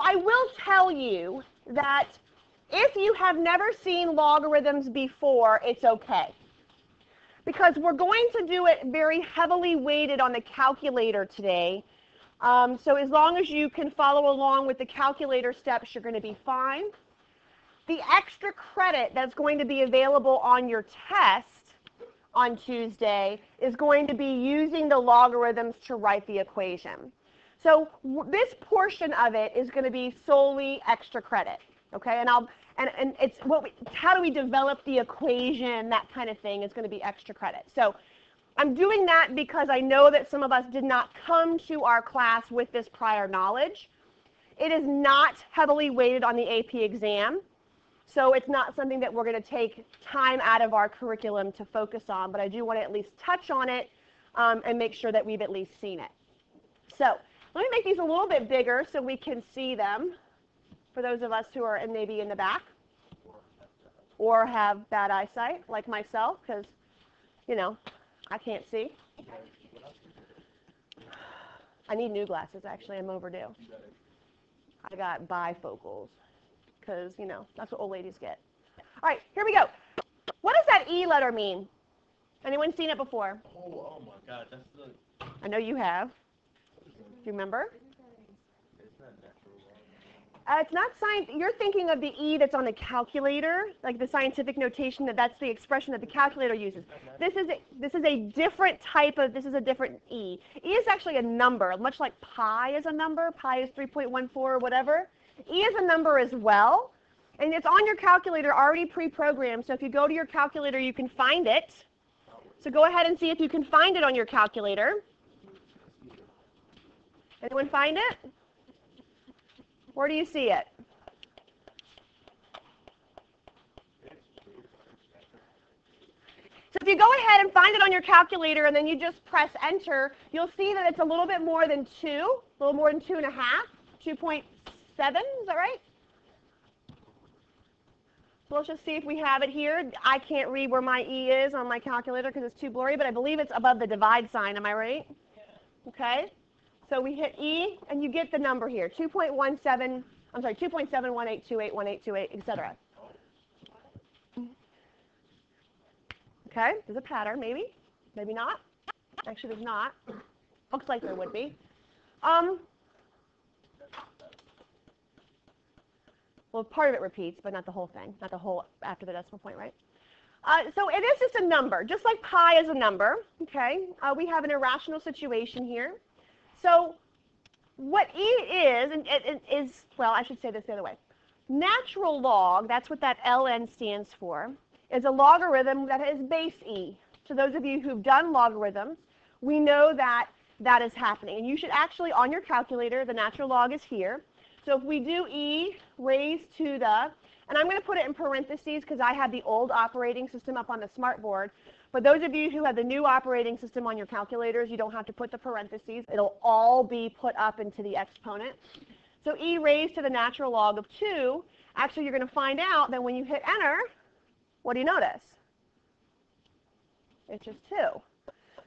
I will tell you that if you have never seen logarithms before, it's okay. Because we're going to do it very heavily weighted on the calculator today. So as long as you can follow along with the calculator steps, you're going to be fine. The extra credit that's going to be available on your test on Tuesday is going to be using the logarithms to write the equation. So this portion of it is going to be solely extra credit, okay? And it's how do we develop the equation, that kind of thing is going to be extra credit. So I'm doing that because I know that some of us did not come to our class with this prior knowledge. It is not heavily weighted on the AP exam. So it's not something that we're going to take time out of our curriculum to focus on, but I do want to at least touch on it and make sure that we've at least seen it. So let me make these a little bit bigger so we can see them for those of us who are maybe in the back or have bad eyesight like myself because, you know, I can't see. I need new glasses, actually. I'm overdue. I got bifocals. Because, you know, that's what old ladies get. All right, here we go. What does that E letter mean? Anyone seen it before? Oh my God, that's the... I know you have. Do you remember? It's not natural. It's not science. You're thinking of the E that's on the calculator, like the scientific notation that's the expression that the calculator uses. This is a different type of, this is a different E. E is actually a number, much like pi is a number. Pi is 3.14 or whatever. E is a number as well, and it's on your calculator already pre-programmed, so if you go to your calculator, you can find it. So go ahead and see if you can find it on your calculator. Anyone find it? Where do you see it? So if you go ahead and find it on your calculator and then you just press enter, you'll see that it's a little bit more than 2, a little more than 2.5, 2.7, is that right? So let's just see if we have it here. I can't read where my E is on my calculator because it's too blurry, but I believe it's above the divide sign, am I right? Yeah. Okay. So we hit E, and you get the number here, 2.17, I'm sorry, 2.718281828, etc. Okay, there's a pattern, maybe, maybe not. Actually, there's not. Looks like there would be. Well, part of it repeats, but not the whole thing, not the whole after the decimal point, right? So it is just a number, just like pi is a number, okay? We have an irrational situation here. So what E is, well, I should say this the other way. Natural log, that's what that ln stands for, is a logarithm that is base E. So those of you who've done logarithms, we know that that is happening. And you should actually, on your calculator, the natural log is here. So if we do E raised to the, and I'm going to put it in parentheses because I have the old operating system up on the smartboard. But those of you who have the new operating system on your calculators, you don't have to put the parentheses. It'll all be put up into the exponent. So E raised to the natural log of 2, actually you're going to find out that when you hit enter, what do you notice? It's just 2.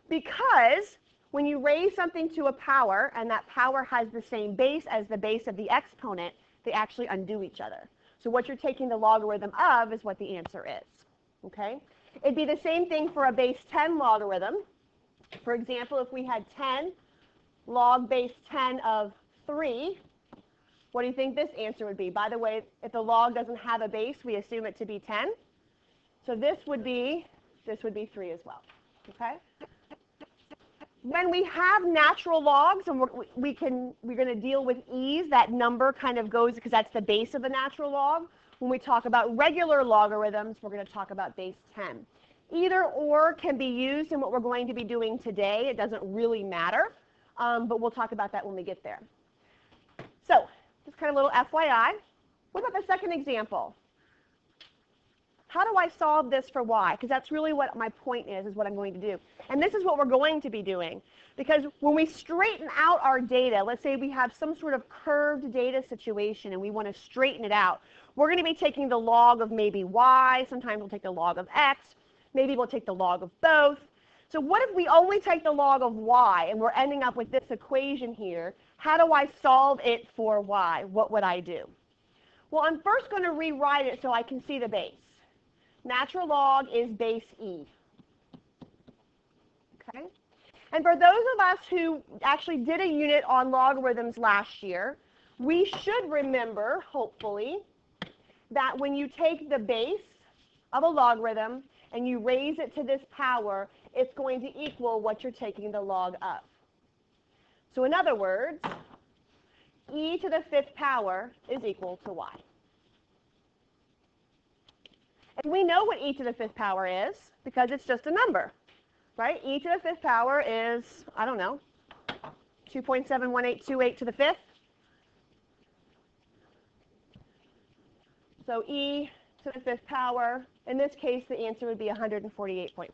Because when you raise something to a power, and that power has the same base as the base of the exponent, they actually undo each other. So what you're taking the logarithm of is what the answer is. Okay? It'd be the same thing for a base 10 logarithm. For example, if we had 10 log base 10 of 3, what do you think this answer would be? By the way, if the log doesn't have a base, we assume it to be 10. So this would be 3 as well. Okay? When we have natural logs, and we're going to deal with e's, that number kind of goes, because that's the base of the natural log. When we talk about regular logarithms, we're going to talk about base 10. Either or can be used in what we're going to be doing today. It doesn't really matter, but we'll talk about that when we get there. So, just kind of a little FYI. What about the second example? How do I solve this for y? Because that's really what my point is what I'm going to do. And this is what we're going to be doing. Because when we straighten out our data, let's say we have some sort of curved data situation and we want to straighten it out, we're going to be taking the log of maybe y, sometimes we'll take the log of x, maybe we'll take the log of both. So what if we only take the log of y and we're ending up with this equation here? how do I solve it for y? What would I do? Well, I'm first going to rewrite it so I can see the base. Natural log is base e. Okay? And for those of us who actually did a unit on logarithms last year, we should remember, hopefully, that when you take the base of a logarithm and you raise it to this power, it's going to equal what you're taking the log of. So in other words, e to the 5th power is equal to y. And we know what e to the 5th power is because it's just a number, right? E to the 5th power is, I don't know, 2.71828 to the 5th. So e to the 5th power, in this case, the answer would be 148.4.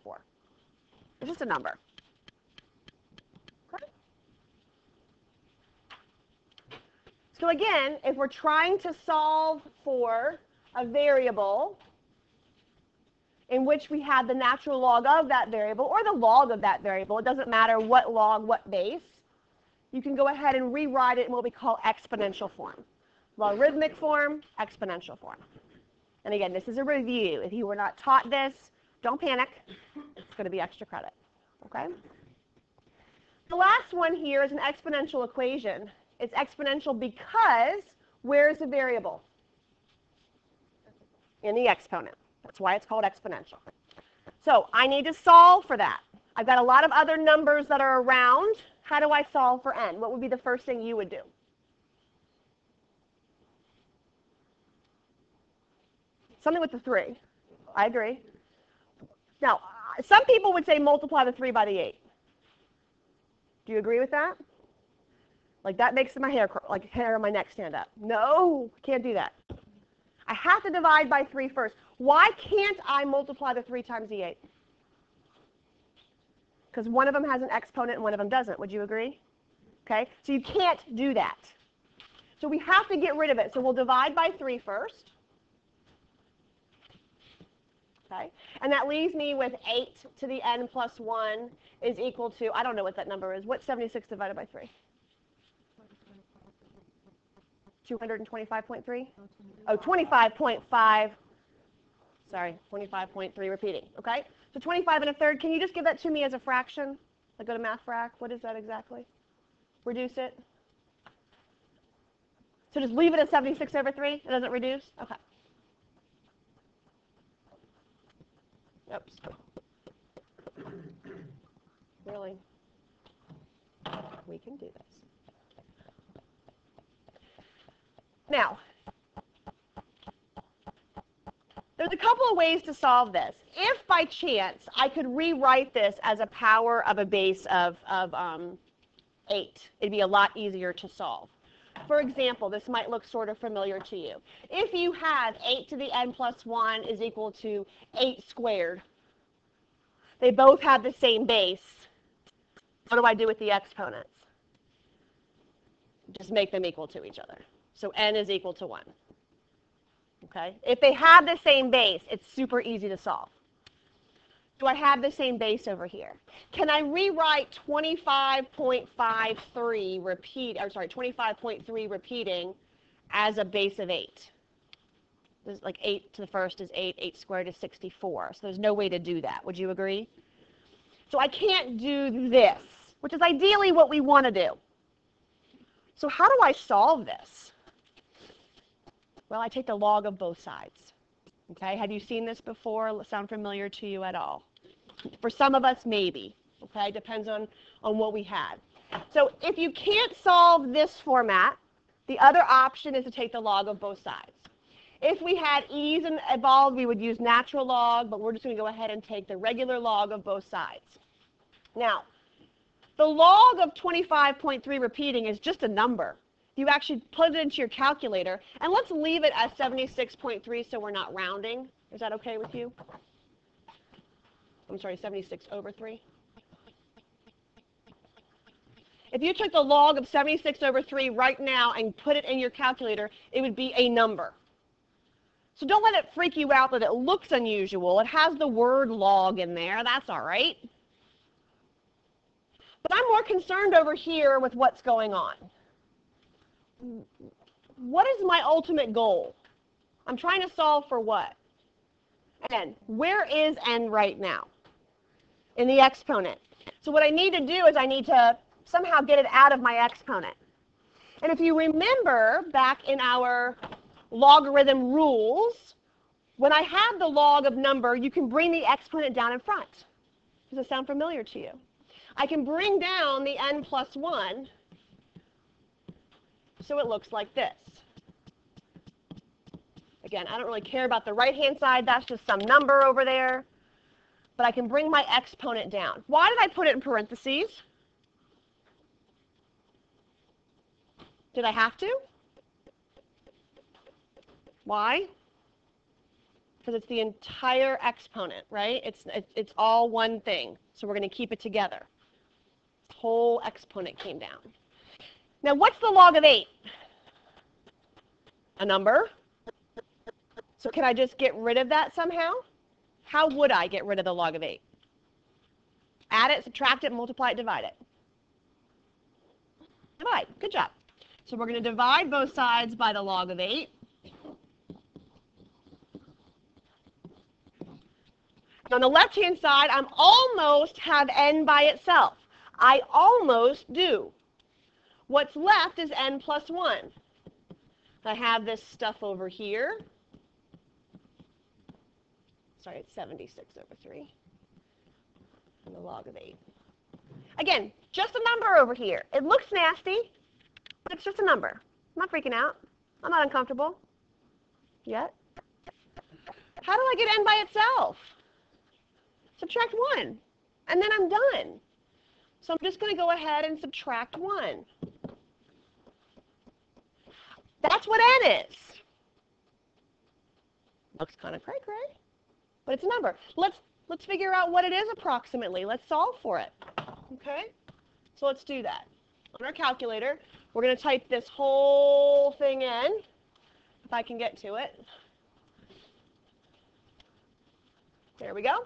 It's just a number. Okay? So again, if we're trying to solve for a variable in which we have the natural log of that variable or the log of that variable, it doesn't matter what log, what base, you can go ahead and rewrite it in what we call exponential form. Logarithmic form, exponential form. And again, this is a review. If you were not taught this, don't panic. It's going to be extra credit. Okay? The last one here is an exponential equation. It's exponential because where is the variable? In the exponent. That's why it's called exponential. So I need to solve for that. I've got a lot of other numbers that are around. How do I solve for n? What would be the first thing you would do? Something with the 3. I agree. Now, some people would say multiply the 3 by the 8. Do you agree with that? Like that makes my hair on my neck stand up. No, can't do that. I have to divide by 3 first. Why can't I multiply the 3 times the 8? Because one of them has an exponent and one of them doesn't. Would you agree? Okay, so you can't do that. So we have to get rid of it. So we'll divide by 3 first. Okay, and that leaves me with 8 to the n plus 1 is equal to, I don't know what that number is. What's 76 divided by 3? 225.3? Oh, 25.5. Sorry, 25.3 repeating. Okay, so 25 and a third. Can you just give that to me as a fraction? Like go to math frac. What is that exactly? Reduce it. So just leave it at 76 over 3? It doesn't reduce? Okay. Oops. Really? We can do this. Now, there's a couple of ways to solve this. If by chance I could rewrite this as a power of a base of 8, it'd be a lot easier to solve. For example, this might look sort of familiar to you. If you have 8 to the n plus 1 is equal to 8 squared, they both have the same base. What do I do with the exponents? Just make them equal to each other. So n is equal to 1. Okay? If they have the same base, it's super easy to solve. Do I have the same base over here? Can I rewrite 25.53 repeating as a base of 8? There's like 8 to the first is 8, 8 squared is 64. So there's no way to do that. Would you agree? So I can't do this, which is ideally what we want to do. So how do I solve this? Well, I take the log of both sides. Okay, have you seen this before? Sound familiar to you at all? For some of us, maybe. Okay, depends on what we had. So if you can't solve this format, the other option is to take the log of both sides. If we had e's involved, we would use natural log, but we're just going to go ahead and take the regular log of both sides. Now, the log of 25.3 repeating is just a number. You actually put it into your calculator, and let's leave it as 76.3 so we're not rounding. Is that okay with you? I'm sorry, 76 over 3. If you took the log of 76 over 3 right now and put it in your calculator, it would be a number. So don't let it freak you out that it looks unusual. It has the word log in there. That's all right. But I'm more concerned over here with what's going on. what is my ultimate goal? I'm trying to solve for what? N. Where is n right now? In the exponent. So what I need to do is I need to somehow get it out of my exponent. And if you remember back in our logarithm rules, when I have the log of number, you can bring the exponent down in front. Does it sound familiar to you? I can bring down the n plus 1 so it looks like this. Again, I don't really care about the right-hand side. That's just some number over there. But I can bring my exponent down. Why did I put it in parentheses? Did I have to? Why? Because it's the entire exponent, right? It's all one thing. So we're going to keep it together. The whole exponent came down. Now, what's the log of 8? A number. So can I just get rid of that somehow? How would I get rid of the log of 8? Add it, subtract it, multiply it, divide it. Divide. Good job. So we're going to divide both sides by the log of 8. And on the left-hand side, I'm almost have n by itself. I almost do. What's left is n plus 1. I have this stuff over here. Sorry, it's 76 over 3. And the log of 8. Again, just a number over here. It looks nasty, but it's just a number. I'm not freaking out. I'm not uncomfortable yet. How do I get n by itself? Subtract 1, and then I'm done. So I'm just going to go ahead and subtract 1. That's what n is. Looks kind of cray-cray, but it's a number. Let's figure out what it is approximately. Let's solve for it. Okay? So let's do that. On our calculator, we're going to type this whole thing in, if I can get to it. There we go.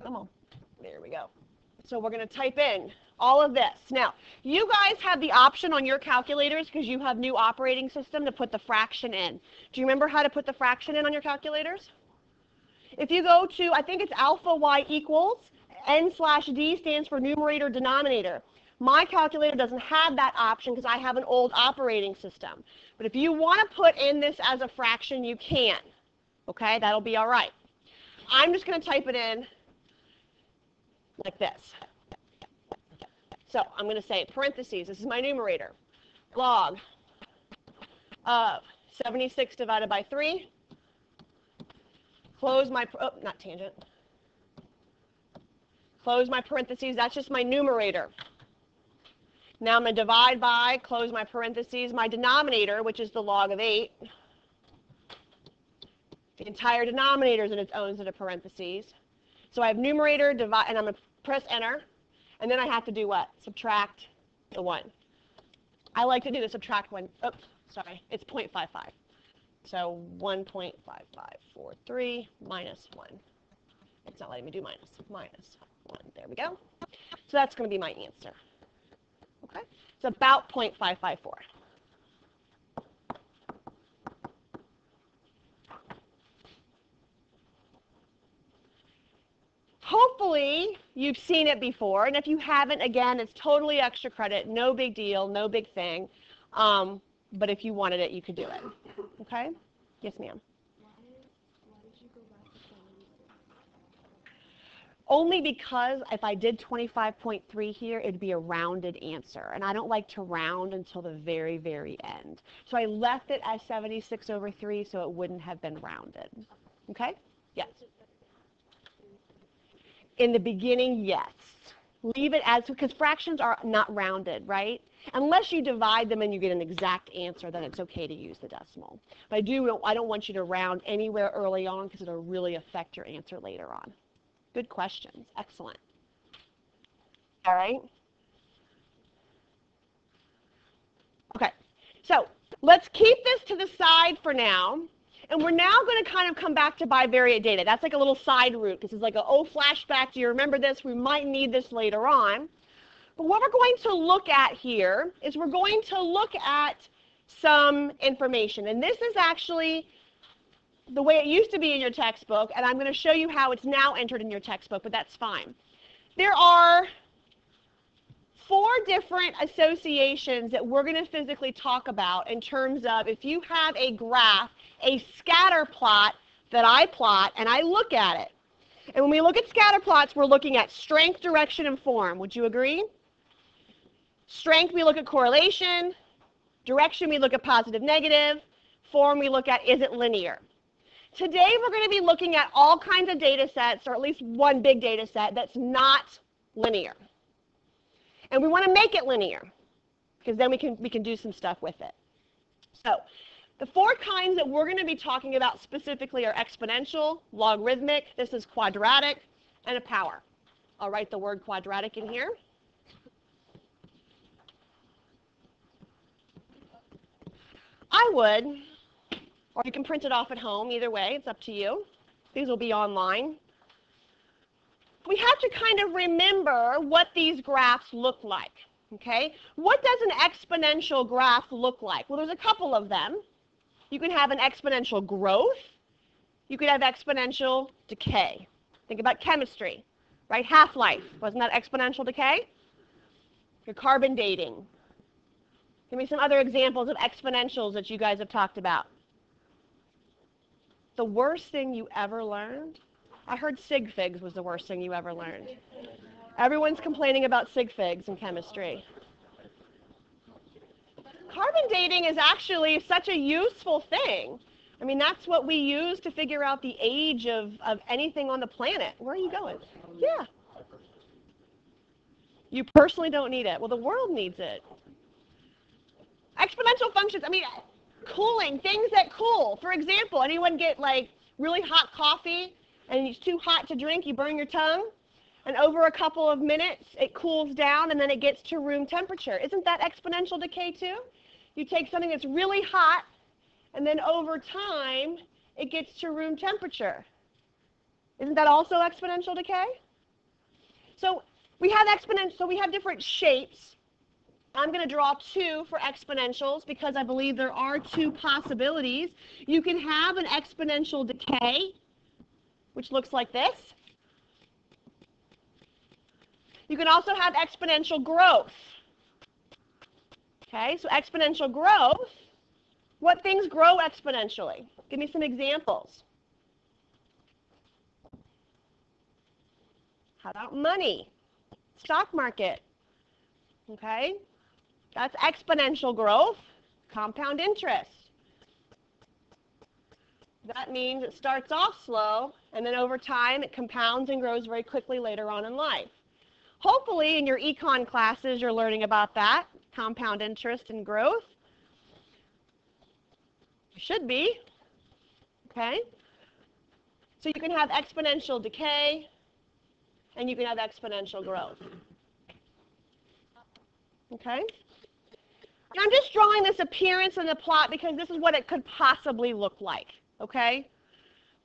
Come on. There we go. So we're going to type in all of this. Now, you guys have the option on your calculators, because you have new operating system, to put the fraction in. Do you remember how to put the fraction in on your calculators? If you go to, I think it's alpha y equals, n/d stands for numerator denominator. My calculator doesn't have that option because I have an old operating system. But if you want to put in this as a fraction, you can. Okay, that'll be all right. I'm just going to type it in like this. So I'm going to say parentheses, this is my numerator, log of 76 divided by 3, close my, not tangent, close my parentheses, that's just my numerator. Now I'm going to divide by, close my parentheses, my denominator, which is the log of 8. The entire denominator is in its own set of parentheses. So I have numerator, divide, and I'm going to press enter. And then I have to do what? Subtract the 1. I like to do the subtract 1. Oops, sorry. It's 0.55. So 1.5543 minus 1. It's not letting me do minus. Minus 1. There we go. So that's going to be my answer. Okay? It's about 0.554. Hopefully, you've seen it before, and if you haven't, again, it's totally extra credit, no big deal, no big thing. But if you wanted it, you could do it. Okay? Yes, ma'am. Why did you go back to 76? Only because if I did 25.3 here, it'd be a rounded answer, and I don't like to round until the very, very end. So I left it as 76 over 3 so it wouldn't have been rounded. Okay? Yes. In the beginning, yes. Leave it as, because fractions are not rounded, right? Unless you divide them and you get an exact answer, then it's okay to use the decimal. But I don't want you to round anywhere early on because it'll really affect your answer later on. Good questions. Excellent. All right. Okay. So let's keep this to the side for now. And we're now going to kind of come back to bivariate data. That's like a little side route. This is like a, oh, flashback. Do you remember this? We might need this later on. But what we're going to look at here is we're going to look at some information. And this is actually the way it used to be in your textbook, and I'm going to show you how it's now entered in your textbook, but that's fine. There are 4 different associations that we're going to physically talk about in terms of if you have a graph, a scatter plot that I plot, and I look at it. And when we look at scatter plots, we're looking at strength, direction, and form. Would you agree? Strength, we look at correlation. Direction, we look at positive, negative. Form, we look at is it linear. Today, we're going to be looking at all kinds of data sets, or at least one big data set that's not linear. And we want to make it linear, because then we can do some stuff with it. So the 4 kinds that we're going to be talking about specifically are exponential, logarithmic, this is quadratic, and a power. I'll write the word quadratic in here. I would, or you can print it off at home, either way, it's up to you. These will be online. We have to kind of remember what these graphs look like, okay? What does an exponential graph look like? Well, there's a couple of them. You can have an exponential growth. You could have exponential decay. Think about chemistry, right? Half-life, wasn't that exponential decay? Your carbon dating. Give me some other examples of exponentials that you guys have talked about. The worst thing you ever learned? I heard sig figs was the worst thing you ever learned. Everyone's complaining about sig figs in chemistry. Carbon dating is actually such a useful thing. I mean, that's what we use to figure out the age of anything on the planet. Where are you going? Yeah. You personally don't need it. Well, the world needs it. Exponential functions, I mean, cooling, things that cool. For example, anyone get like really hot coffee and it's too hot to drink, you burn your tongue, and over a couple of minutes it cools down and then it gets to room temperature. Isn't that exponential decay too? You take something that's really hot and then over time it gets to room temperature. Isn't that also exponential decay? So we have different shapes. I'm going to draw 2 for exponentials because I believe there are 2 possibilities. You can have an exponential decay, which looks like this. You can also have exponential growth. Okay, so exponential growth, what things grow exponentially? Give me some examples. How about money? Stock market. Okay? That's exponential growth, compound interest. That means it starts off slow, and then over time it compounds and grows very quickly later on in life. Hopefully in your econ classes you're learning about that, compound interest and growth. You should be. Okay? So you can have exponential decay, and you can have exponential growth. Okay? And I'm just drawing this appearance in the plot because this is what it could possibly look like, okay?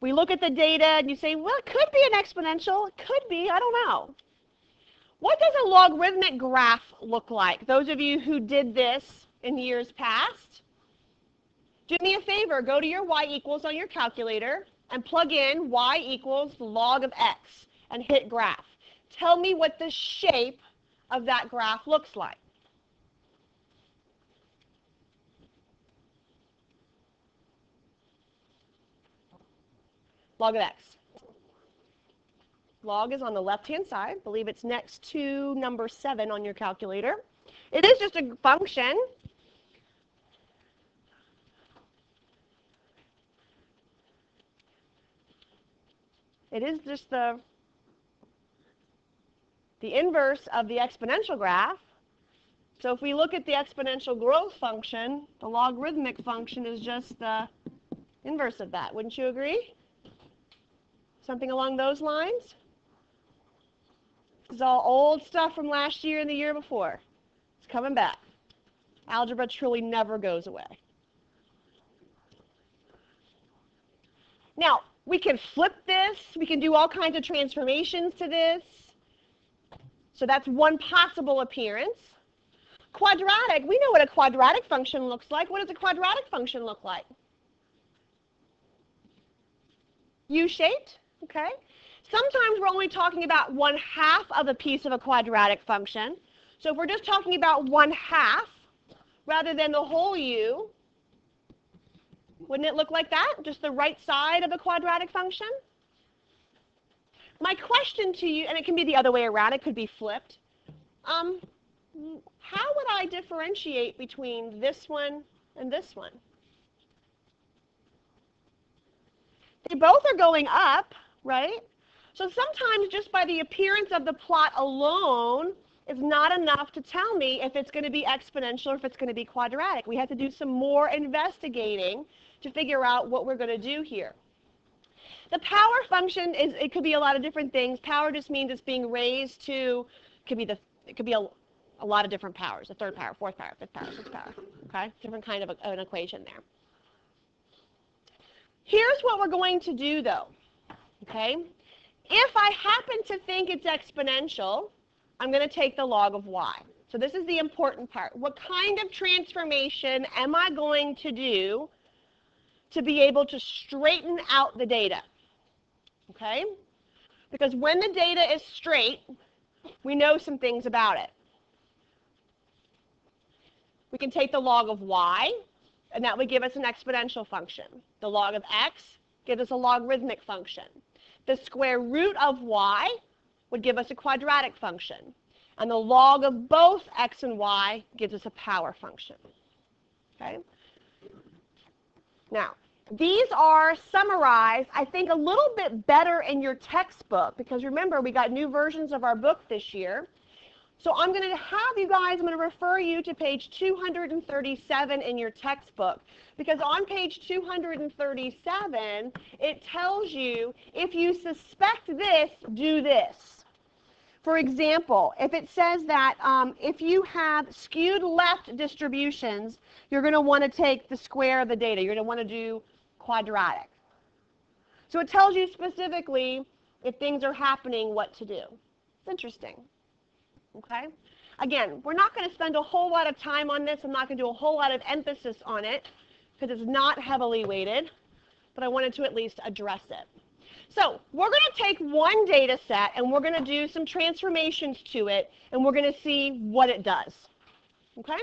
We look at the data and you say, well, it could be an exponential. It could be. I don't know. What does a logarithmic graph look like? Those of you who did this in years past, do me a favor. Go to your y equals on your calculator and plug in y equals the log of x and hit graph. Tell me what the shape of that graph looks like. Log of x. Log is on the left-hand side. I believe it's next to number 7 on your calculator. It is just a function. It is just the inverse of the exponential graph. So if we look at the exponential growth function, the logarithmic function is just the inverse of that. Wouldn't you agree? Something along those lines? This is all old stuff from last year and the year before. It's coming back. Algebra truly never goes away. Now, we can flip this. We can do all kinds of transformations to this. So that's one possible appearance. Quadratic, we know what a quadratic function looks like. What does a quadratic function look like? U-shaped, okay? Sometimes we're only talking about 1/2 of a piece of a quadratic function. So if we're just talking about 1/2 rather than the whole U, wouldn't it look like that? Just the right side of a quadratic function? My question to you, and it can be the other way around, it could be flipped. How would I differentiate between this one and this one? They both are going up, right? So sometimes just by the appearance of the plot alone is not enough to tell me if it's going to be exponential or if it's going to be quadratic. We have to do some more investigating to figure out what we're going to do here. The power function it could be a lot of different things. Power just means it's being raised to, it could be a lot of different powers, a third power, fourth power, fifth power, sixth power, okay? Different kind of an equation there. Here's what we're going to do though, okay? If I happen to think it's exponential, I'm going to take the log of y. So this is the important part. What kind of transformation am I going to do to be able to straighten out the data? Okay? Because when the data is straight, we know some things about it. We can take the log of y, and that would give us an exponential function. The log of x gives us a logarithmic function. The square root of y would give us a quadratic function. And the log of both x and y gives us a power function. Okay? Now, these are summarized, I think, a little bit better in your textbook, because remember, we got new versions of our book this year. So I'm going to have you guys, I'm going to refer you to page 237 in your textbook, because on page 237, it tells you, if you suspect this, do this. For example, if it says that if you have skewed left distributions, you're going to want to take the square of the data. You're going to want to do quadratic. So it tells you specifically, if things are happening, what to do. It's interesting. Okay? Again, we're not going to spend a whole lot of time on this. I'm not going to do a whole lot of emphasis on it because it's not heavily weighted, but I wanted to at least address it. So we're going to take one data set and we're going to do some transformations to it, and we're going to see what it does. Okay?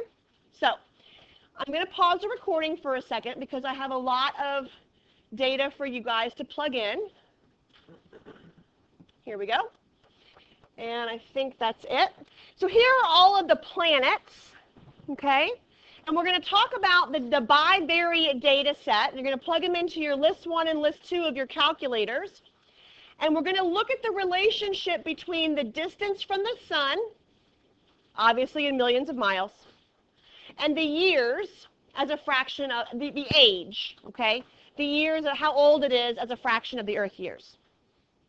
So I'm going to pause the recording for a second because I have a lot of data for you guys to plug in. Here we go. And I think that's it. So here are all of the planets, okay? And we're going to talk about the bivariate data set. You're going to plug them into your list 1 and list 2 of your calculators. And we're going to look at the relationship between the distance from the sun, obviously in millions of miles, and the years as a fraction of the age, okay? The years of how old it is as a fraction of the Earth years,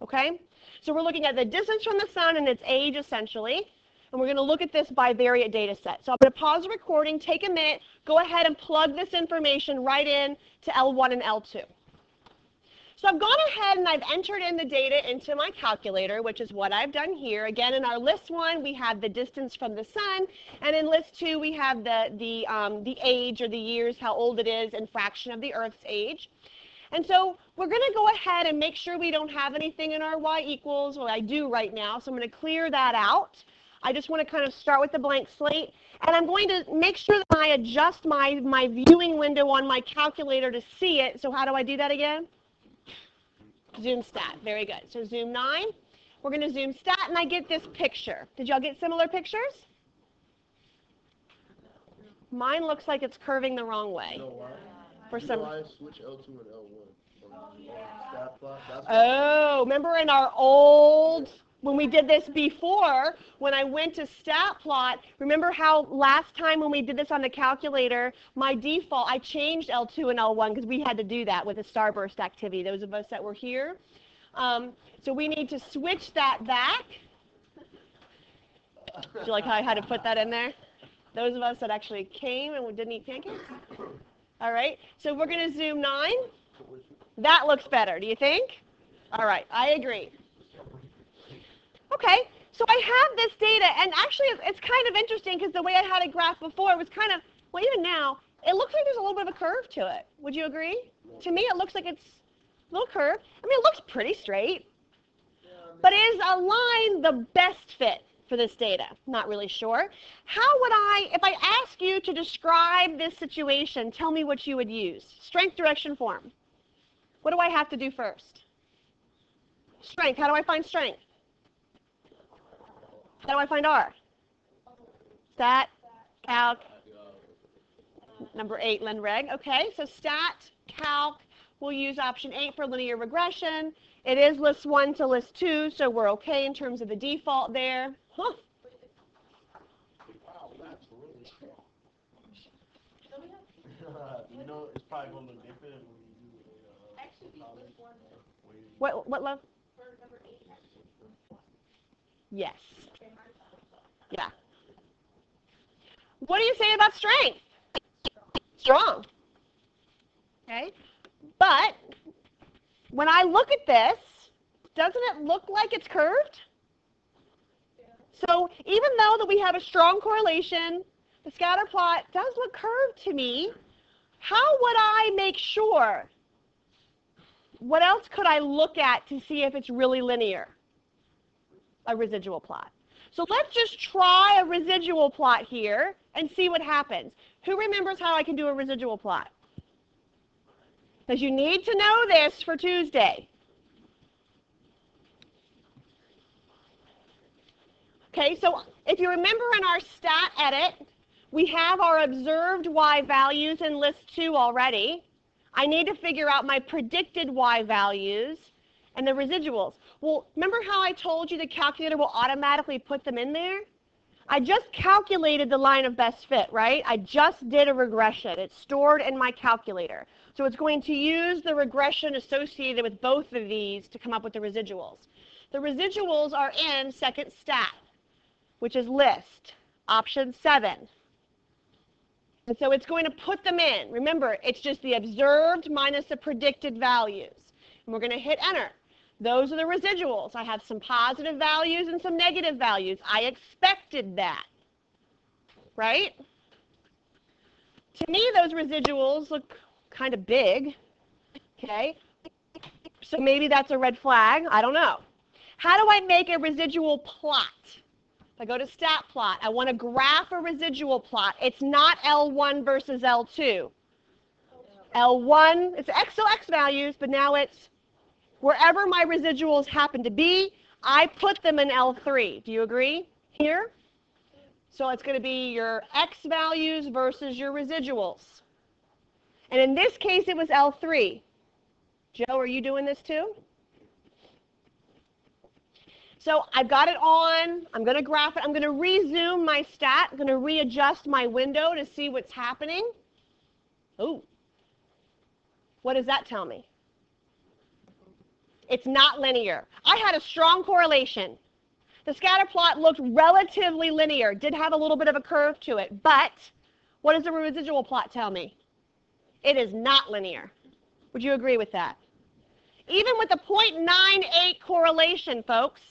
okay? So we're looking at the distance from the sun and its age, essentially, and we're going to look at this bivariate data set. So I'm going to pause the recording, take a minute, go ahead and plug this information right in to L1 and L2. So I've gone ahead and I've entered in the data into my calculator, which is what I've done here. Again, in our list 1, we have the distance from the sun, and in list 2, we have the age, or the years, how old it is in fraction of the Earth's age. And so we're going to go ahead and make sure we don't have anything in our y equals. Well, I do right now, so I'm going to clear that out. I just want to kind of start with the blank slate. And I'm going to make sure that I adjust my viewing window on my calculator to see it. So how do I do that again? Zoom stat. Very good. So zoom 9. We're going to zoom stat, and I get this picture. Did y'all get similar pictures? Mine looks like it's curving the wrong way. For some. I switch L2 and L1 from stat plot. Oh, remember in our old, when we did this before, when I went to stat plot, remember how last time when we did this on the calculator, my default, I changed L2 and L1 because we had to do that with the starburst activity, those of us that were here. So we need to switch that back. Do you like how I had to put that in there? Those of us that actually came and didn't eat pancakes? All right, so we're going to zoom 9. That looks better, do you think? All right, I agree. Okay, So I have this data, and actually it's kind of interesting because the way I had it graphed before was kind of, well, even now, it looks like there's a little bit of a curve to it. Would you agree? To me, it looks like it's a little curve. I mean, it looks pretty straight. But is a line the best fit for this data? Not really sure. How would I, if I ask you to describe this situation, tell me what you would use? Strength, direction, form. What do I have to do first? Strength. How do I find strength? How do I find R? Stat, calc, number 8, len reg. Okay, so stat, calc, we'll use option 8 for linear regression. It is list 1 to list 2, so we're okay in terms of the default there. Huh. Wow, that's really strong. You know, it's probably going to look different when you do What love? Yes. Yeah. What do you say about strength? Strong. Okay. But when I look at this, doesn't it look like it's curved? So even though that we have a strong correlation, the scatter plot does look curved to me. How would I make sure? What else could I look at to see if it's really linear? A residual plot. So let's just try a residual plot here and see what happens. Who remembers how I can do a residual plot? Because you need to know this for Tuesday. Okay, so if you remember in our stat edit, we have our observed y values in list 2 already. I need to figure out my predicted y values and the residuals. Well, remember how I told you the calculator will automatically put them in there? I just calculated the line of best fit, right? I just did a regression. It's stored in my calculator. So it's going to use the regression associated with both of these to come up with the residuals. The residuals are in second stat, which is list, option 7. And so it's going to put them in. Remember, it's just the observed minus the predicted values. And we're going to hit enter. Those are the residuals. I have some positive values and some negative values. I expected that, right? To me, those residuals look kind of big, okay? So maybe that's a red flag. I don't know. How do I make a residual plot? If I go to stat plot, I want to graph a residual plot. It's not L1 versus L2. L1, it's still X values, but now it's wherever my residuals happen to be, I put them in L3. Do you agree? Here? So it's going to be your X values versus your residuals. And in this case, it was L3. Joe, are you doing this too? So I've got it on. I'm going to graph it. I'm going to rezoom my stat. I'm going to readjust my window to see what's happening. Ooh. What does that tell me? It's not linear. I had a strong correlation. The scatter plot looked relatively linear, did have a little bit of a curve to it, but what does the residual plot tell me? It is not linear. Would you agree with that? Even with the 0.98 correlation, folks.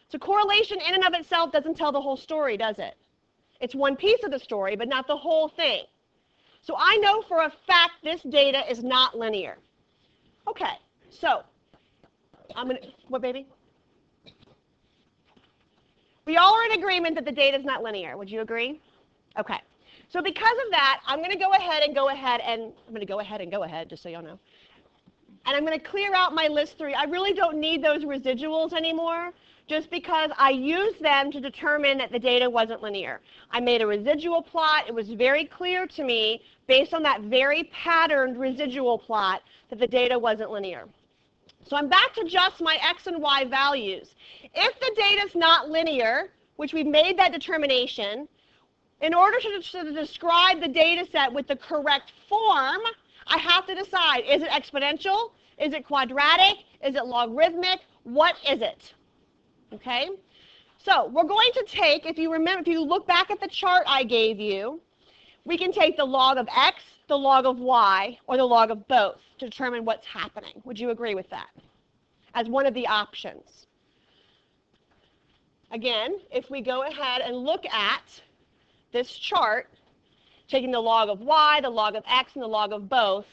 So correlation in and of itself doesn't tell the whole story, does it? It's one piece of the story, but not the whole thing. So I know for a fact this data is not linear. Okay, so I'm going to, what, baby? We all are in agreement that the data is not linear. Would you agree? Okay. So because of that, I'm going to go ahead, just so y'all know. And I'm going to clear out my list 3. I really don't need those residuals anymore, just because I used them to determine that the data wasn't linear. I made a residual plot. It was very clear to me, based on that very patterned residual plot, that the data wasn't linear. So I'm back to just my X and Y values. If the data is not linear, which we've made that determination, in order to describe the data set with the correct form, I have to decide, is it exponential? Is it quadratic? Is it logarithmic? What is it? Okay? So we're going to take, if you remember, if you look back at the chart I gave you, we can take the log of X, the log of Y, or the log of both to determine what's happening. Would you agree with that? As one of the options. again, if we go ahead and look at this chart, taking the log of y, the log of x, and the log of both,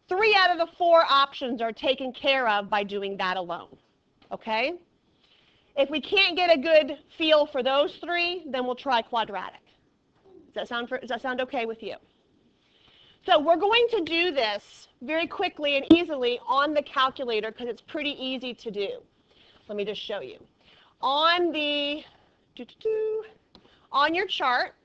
3 out of the 4 options are taken care of by doing that alone. Okay? If we can't get a good feel for those 3, then we'll try quadratic. Does that sound okay with you? So we're going to do this very quickly and easily on the calculator because it's pretty easy to do. Let me just show you. On your chart,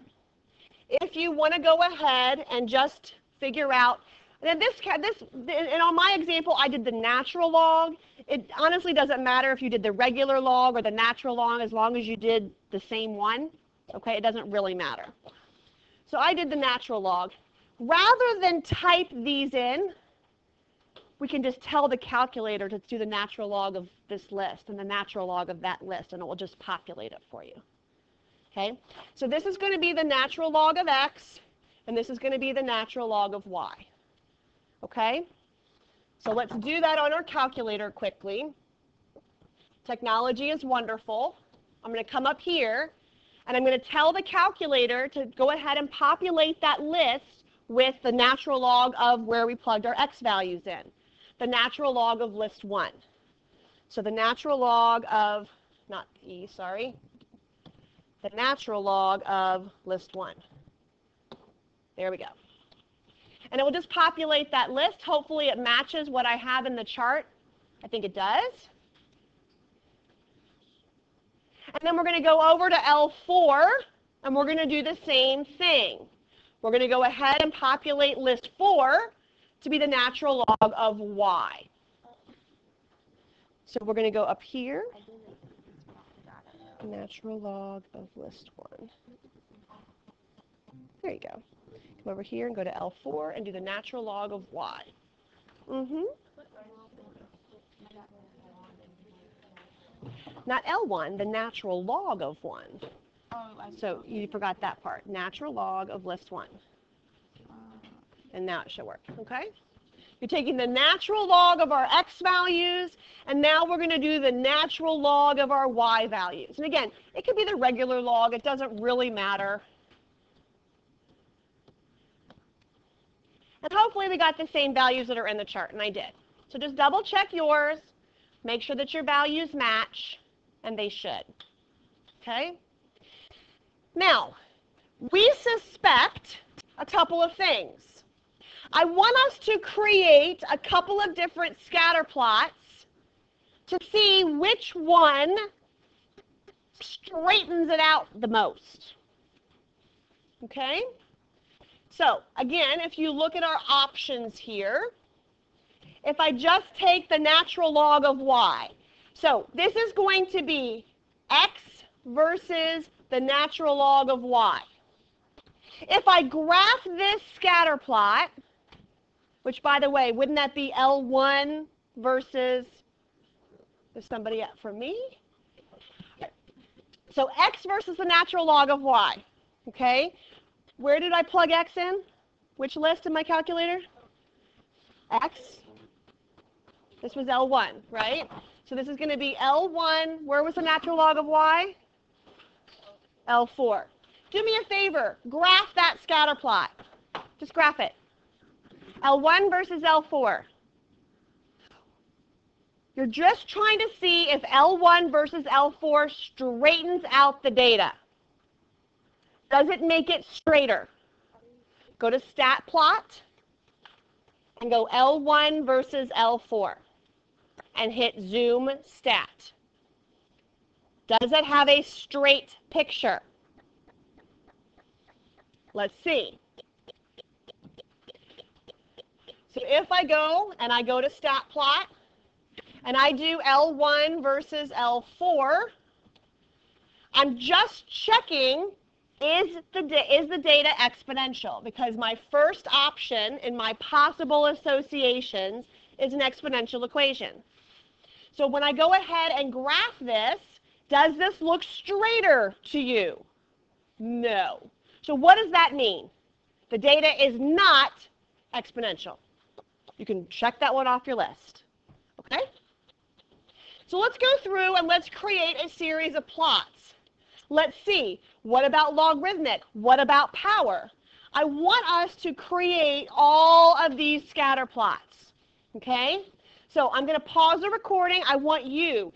if you want to go ahead and just figure out, and on my example, I did the natural log. It honestly doesn't matter if you did the regular log or the natural log as long as you did the same one. Okay, it doesn't really matter. So I did the natural log. Rather than type these in, we can just tell the calculator to do the natural log of this list and the natural log of that list, and it will just populate it for you. Okay? So this is going to be the natural log of x, and this is going to be the natural log of y. Okay? So let's do that on our calculator quickly. Technology is wonderful. I'm going to come up here, and I'm going to tell the calculator to go ahead and populate that list with the natural log of where we plugged our x values in, the natural log of list 1. So the natural log of, not E, sorry, the natural log of list 1. There we go. And it will just populate that list. Hopefully it matches what I have in the chart. I think it does. And then we're going to go over to L4, and we're going to do the same thing. We're going to go ahead and populate list 4 to be the natural log of y. So we're going to go up here, natural log of list 1. There you go. Come over here and go to L4 and do the natural log of y. Not L1, the natural log of 1. So you forgot that part. Natural log of list 1. And now it should work, okay? You're taking the natural log of our x values, and now we're going to do the natural log of our y values. And again, it could be the regular log. It doesn't really matter. And hopefully we got the same values that are in the chart, and I did. So just double check yours. Make sure that your values match, and they should. Okay? Now, we suspect a couple of things. I want us to create a couple of different scatter plots to see which one straightens it out the most. Okay? So, again, if you look at our options here, if I just take the natural log of y, so this is going to be x versus the natural log of y. If I graph this scatter plot, which, by the way, wouldn't that be L1 versus, there's somebody up for me? So x versus the natural log of y, okay? Where did I plug x in? Which list in my calculator? X. This was L1, right? So this is going to be L1. Where was the natural log of y? L4. Do me a favor. Graph that scatter plot. Just graph it. L1 versus L4. You're just trying to see if L1 versus L4 straightens out the data. Does it make it straighter? Go to stat plot and go L1 versus L4 and hit zoom stat. Does it have a straight picture? Let's see. So if I go and I go to stat plot and I do L1 versus L4, I'm just checking, is the data exponential? Because my first option in my possible associations is an exponential equation. So when I go ahead and graph this, does this look straighter to you? No. So what does that mean? The data is not exponential. You can check that one off your list. Okay? So let's go through and let's create a series of plots. Let's see, what about logarithmic? What about power? I want us to create all of these scatter plots, okay? So I'm going to pause the recording. I want you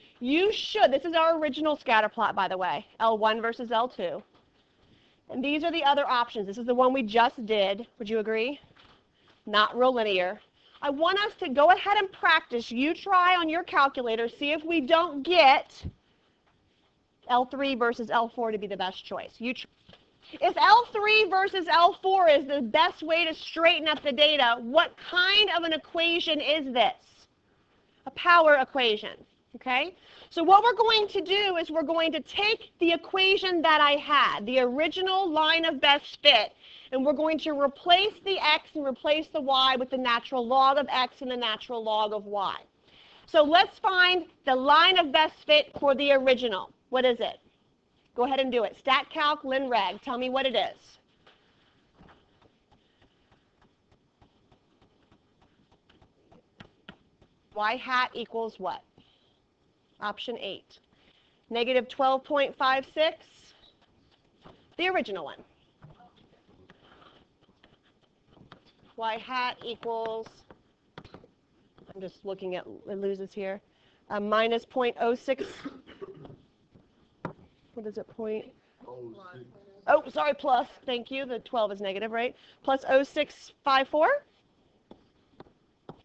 should, this is our original scatter plot, by the way, L1 versus L2. And these are the other options. This is the one we just did. Would you agree? Not real linear. I want us to go ahead and practice. You try on your calculator, see if we don't get L3 versus L4 to be the best choice. If L3 versus L4 is the best way to straighten up the data, what kind of an equation is this? A power equation, okay? So what we're going to do is we're going to take the equation that I had, the original line of best fit, and we're going to replace the x and replace the y with the natural log of x and the natural log of y. So let's find the line of best fit for the original. What is it? Go ahead and do it. Stat Calc, Lin Reg. Tell me what it is. Y hat equals what? Option 8. Negative 12.56. The original one. Y hat equals, I'm just looking at it loses here, minus 0.06. What is it, plus, thank you, the 12 is negative, right? Plus 0.654.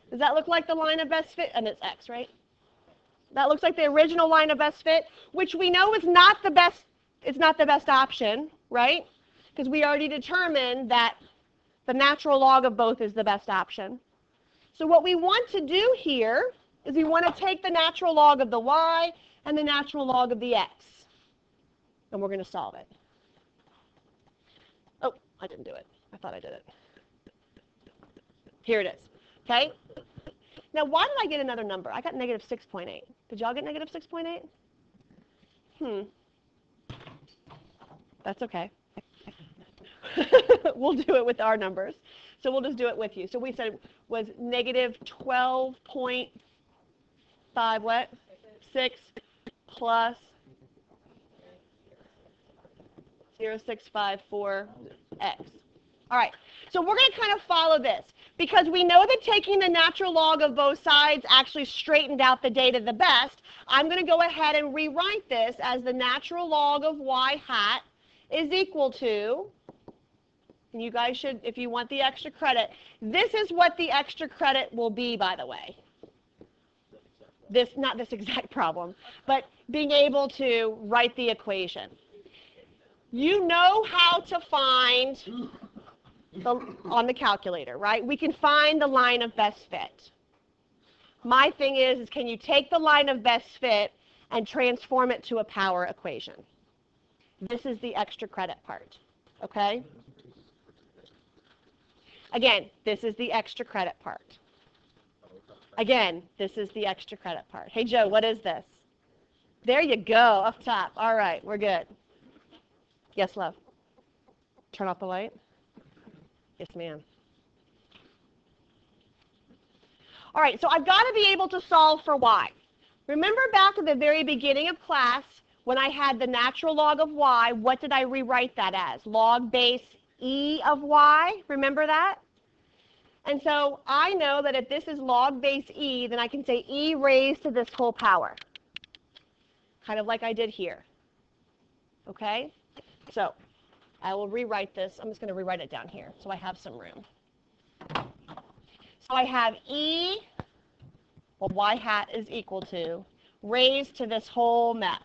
Does that look like the line of best fit? And it's x, right? That looks like the original line of best fit, which we know is not the best, it's not the best option, right? Because we already determined that the natural log of both is the best option. So what we want to do here is we want to take the natural log of the y and the natural log of the x. And we're going to solve it. Oh, I didn't do it. I thought I did it. Here it is. Okay? Now, why did I get another number? I got negative 6.8. Did y'all get negative 6.8? That's okay. We'll do it with our numbers. So we'll just do it with you. So we said it was negative 12.5 what? 6 plus 0.654x. All right, so we're going to kind of follow this because we know that taking the natural log of both sides actually straightened out the data the best. I'm going to go ahead and rewrite this as the natural log of y hat is equal to, and you guys should, if you want the extra credit, this is what the extra credit will be, by the way. This, not this exact problem, but being able to write the equation. You know how to find on the calculator, right? We can find the line of best fit. My thing is can you take the line of best fit and transform it to a power equation? This is the extra credit part, okay? Again, this is the extra credit part. Again, this is the extra credit part. Hey, Joe, what is this? There you go, up top. All right, we're good. Yes, love? Turn off the light? Yes, ma'am. All right, so I've got to be able to solve for y. Remember back at the very beginning of class when I had the natural log of y, what did I rewrite that as? Log base e of y, remember that? And so I know that if this is log base e, then I can say e raised to this whole power, kind of like I did here. Okay? So I will rewrite this. I'm just going to rewrite it down here so I have some room. So I have e, well, y hat is equal to, raised to this whole mess.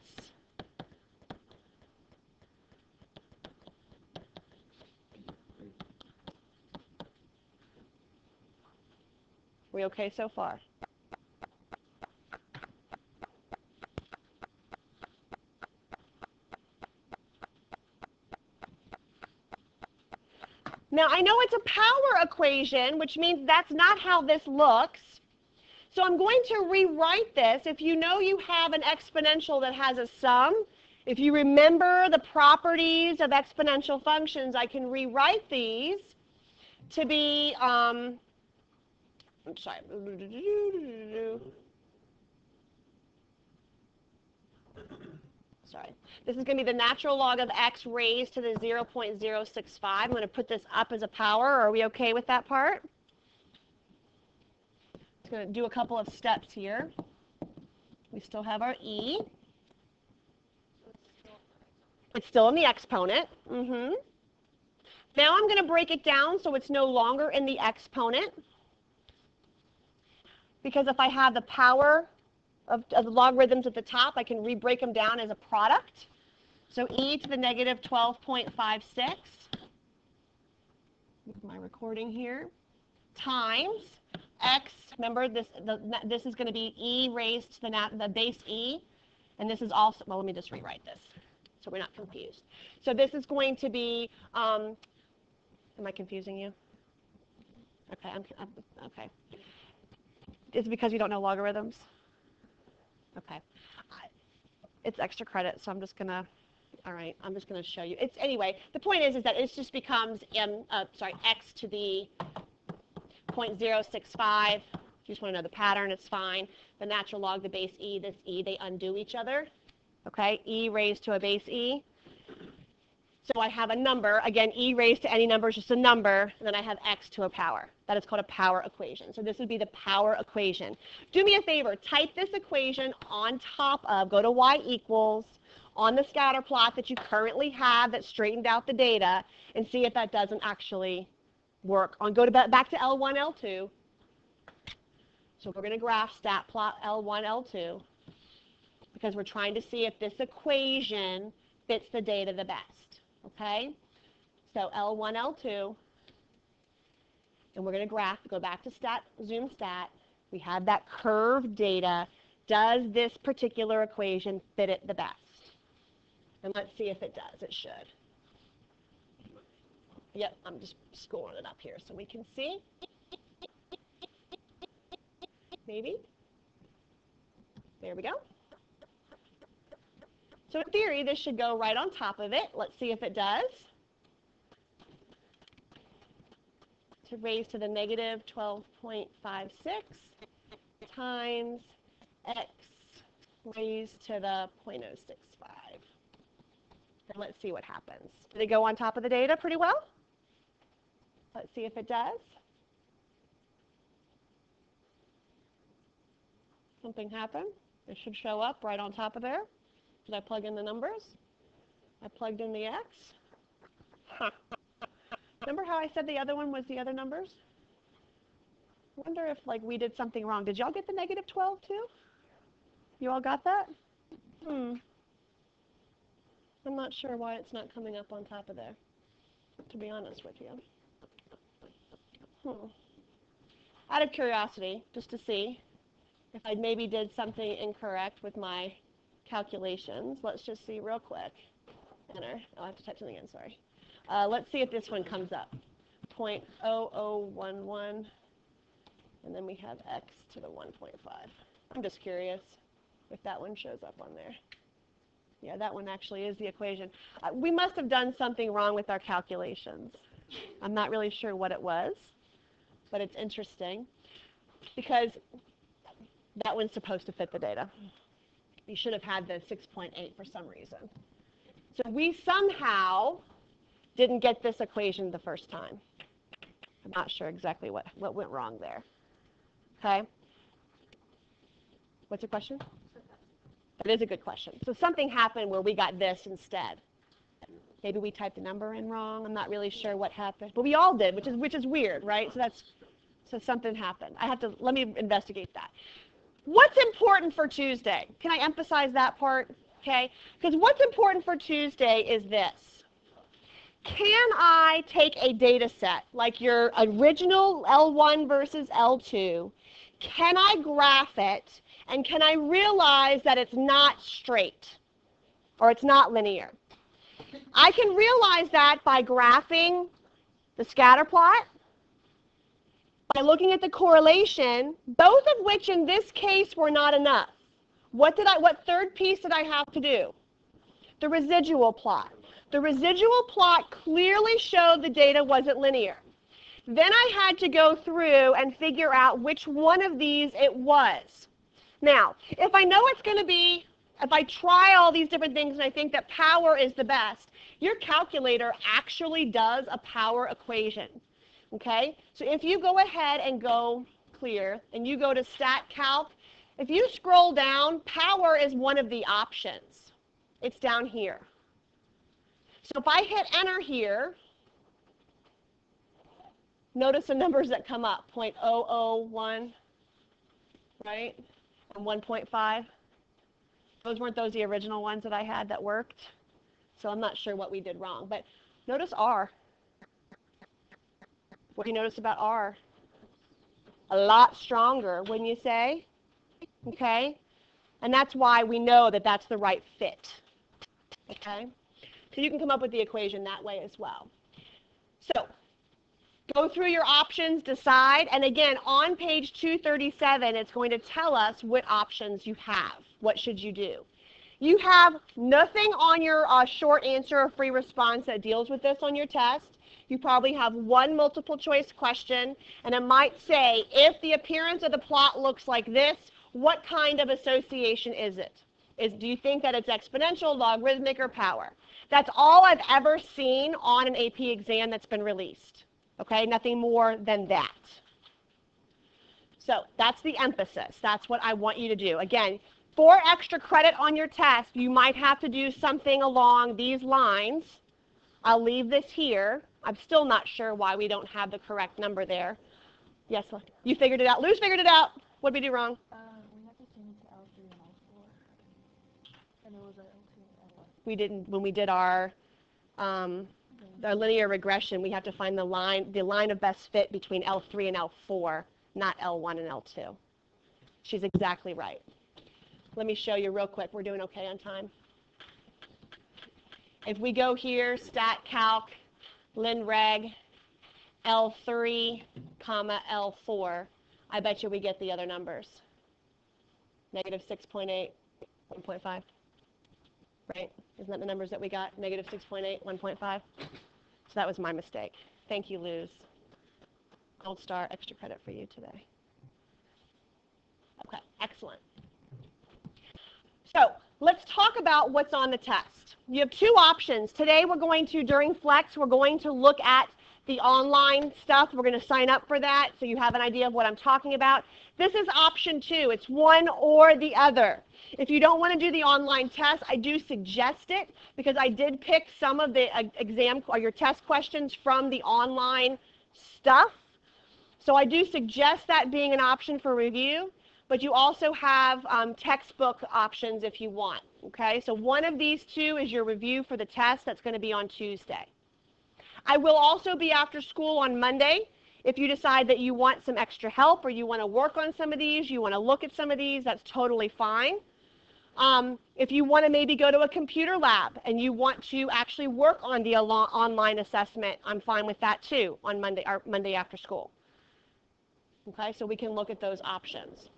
We okay so far? Now, I know it's a power equation, which means that's not how this looks. So I'm going to rewrite this. If you know you have an exponential that has a sum, if you remember the properties of exponential functions, I can rewrite these to be, I'm sorry, sorry. This is going to be the natural log of x raised to the 0.065. I'm going to put this up as a power. Are we okay with that part? It's going to do a couple of steps here. We still have our e. It's still in the exponent. Now I'm going to break it down so it's no longer in the exponent. Because if I have the power of the logarithms at the top, I can re-break them down as a product. So e to the negative 12.56, my recording here, times x, remember this is going to be e raised to the base e, and this is also, well, let me just rewrite this so we're not confused. So this is going to be, am I confusing you? Okay, okay. Is it because you don't know logarithms? Okay. It's extra credit, so I'm just going to, all right, I'm just going to show you. It's, anyway, the point is that it just becomes, x to the 0.065. If you just want to know the pattern, it's fine. The natural log, the base e, this e, they undo each other. Okay, e raised to a base e. So I have a number, again, e raised to any number is just a number, and then I have x to a power. That is called a power equation. So this would be the power equation. Do me a favor, type this equation on top of, go to y equals, on the scatter plot that you currently have that straightened out the data, and see if that doesn't actually work. Go back to L1, L2. So we're going to graph stat plot L1, L2, because we're trying to see if this equation fits the data the best. Okay, so L1, L2, and we're going to graph, go back to zoom stat. We have that curved data. Does this particular equation fit it the best? And let's see if it does. It should. Yep, I'm just scrolling it up here so we can see. Maybe. There we go. So in theory, this should go right on top of it. Let's see if it does. To raise to the negative 12.56 times x raised to the 0.065. And let's see what happens. Did it go on top of the data pretty well? Let's see if it does. Something happened. It should show up right on top of there. Did I plug in the numbers? I plugged in the x. Remember how I said the other one was the other numbers? I wonder if we did something wrong. Did y'all get the negative 12 too? You all got that? I'm not sure why it's not coming up on top of there, to be honest with you. Out of curiosity, just to see if I maybe did something incorrect with my calculations. Let's just see real quick. Enter. Oh, I have to type something in, sorry. Let's see if this one comes up. 0.0011, and then we have x to the 1.5. I'm just curious if that one shows up on there. Yeah, that one actually is the equation. We must have done something wrong with our calculations. I'm not really sure what it was, but it's interesting because that one's supposed to fit the data. You should have had the 6.8 for some reason. So we somehow didn't get this equation the first time. I'm not sure exactly what went wrong there. Okay? What's your question? That is a good question. So something happened where we got this instead. Maybe we typed the number in wrong. I'm not really sure what happened. But we all did, which is weird, right? So something happened. Let me investigate that. What's important for Tuesday? Can I emphasize that part? Okay? Because what's important for Tuesday is this. Can I take a data set, like your original L1 versus L2, can I graph it, and can I realize that it's not straight, or it's not linear? I can realize that by graphing the scatter plot, by looking at the correlation, both of which in this case were not enough. What third piece did I have to do? The residual plot. The residual plot clearly showed the data wasn't linear. Then I had to go through and figure out which one of these it was. Now, if I know it's going to be if I try all these different things and I think that power is the best, your calculator actually does a power equation. Okay? So if you go ahead and go clear and you go to Stat Calc, if you scroll down, power is one of the options. It's down here. So if I hit enter here, notice the numbers that come up, 0.001, right, and 1.5. Weren't those the original ones that I had that worked? So I'm not sure what we did wrong. But notice R. What do you notice about R? A lot stronger, wouldn't you say? Okay? And that's why we know that that's the right fit. Okay? So you can come up with the equation that way as well. So go through your options, decide, and again, on page 237, it's going to tell us what options you have. What should you do? You have nothing on your short answer or free response that deals with this on your test. You probably have one multiple choice question, and it might say, if the appearance of the plot looks like this, what kind of association is it? Do you think that it's exponential, logarithmic, or power? That's all I've ever seen on an AP exam that's been released. Okay, nothing more than that. So that's the emphasis. That's what I want you to do. Again, for extra credit on your test, you might have to do something along these lines. I'll leave this here. I'm still not sure why we don't have the correct number there. Yes, you figured it out. Luz figured it out. What did we do wrong? We have to change it to L3 and L4. And it was at L2 and L1. We didn't, when we did our linear regression, we have to find the line of best fit between L3 and L4, not L1 and L2. She's exactly right. Let me show you real quick. We're doing okay on time. If we go here, Stat Calc, Lin Reg, L3, comma, L4, I bet you we get the other numbers. Negative 6.8, 1.5. Right? Isn't that the numbers that we got? Negative 6.8, 1.5. So that was my mistake. Thank you, Luz. Gold star, extra credit for you today. Okay, excellent. So let's talk about what's on the test. You have two options. Today we're going to, during Flex, we're going to look at the online stuff. We're going to sign up for that so you have an idea of what I'm talking about. This is option 2. It's one or the other. If you don't want to do the online test, I do suggest it because I did pick some of the exam or your test questions from the online stuff. So I do suggest that being an option for review, but you also have textbook options if you want. Okay, so one of these two is your review for the test that's going to be on Tuesday. I will also be after school on Monday. If you decide that you want some extra help or you want to work on some of these, you want to look at some of these, that's totally fine. If you want to maybe go to a computer lab and you want to actually work on the online assessment, I'm fine with that too on Monday after school. Okay, so we can look at those options.